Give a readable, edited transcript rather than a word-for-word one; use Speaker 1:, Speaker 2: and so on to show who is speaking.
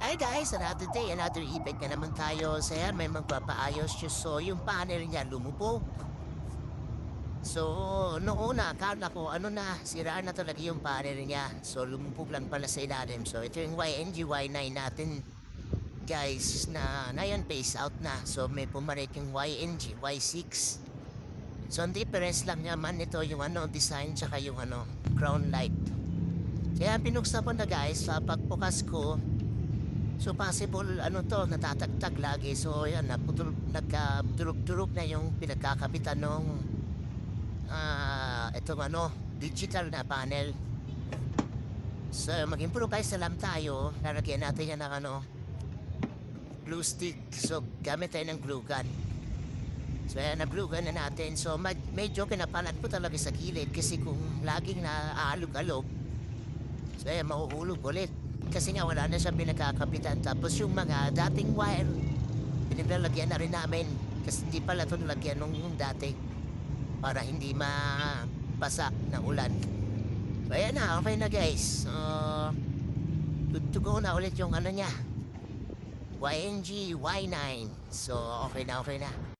Speaker 1: Hi guys, another day, another event na naman tayo. So yan, may magpapaayos siya. So yung panel niya lumupo. So noong una, akala ko ano na, sira na talaga yung panel niya. So lumupo lang pala sa ilalim. So ito yung YNG Y9 natin guys na yan phase out na. So may pumalit yung YNG Y6. So ang difference lang naman nito yung design tsaka yung crown light. Kaya pinuksan ko na guys, sa pagbukas ko, so possible natatagtag lagi. So yan, nagkadurog-durog na yung pinagkakapitan ng itong digital na panel. So mag-improvise na lang tayo. Lalagyan natin yan ng glue stick. So gamit tayo ng glue gun. So yan, na-glue gun na natin. So medyo pinapalat po talaga sa gilid kasi kung laging naaalog-alog, so yan, mahuhulog ulit. Kasi nga wala na siyang pinagkakapitan. Tapos yung mga dating wire, pinaglalagyan na rin namin. Kasi hindi pala ito nalagyan nung dati. Para hindi mabasa ng ulan. So ayan na, okay na guys. Good to go na ulit yung niya. YNG Y9. So okay na, okay na.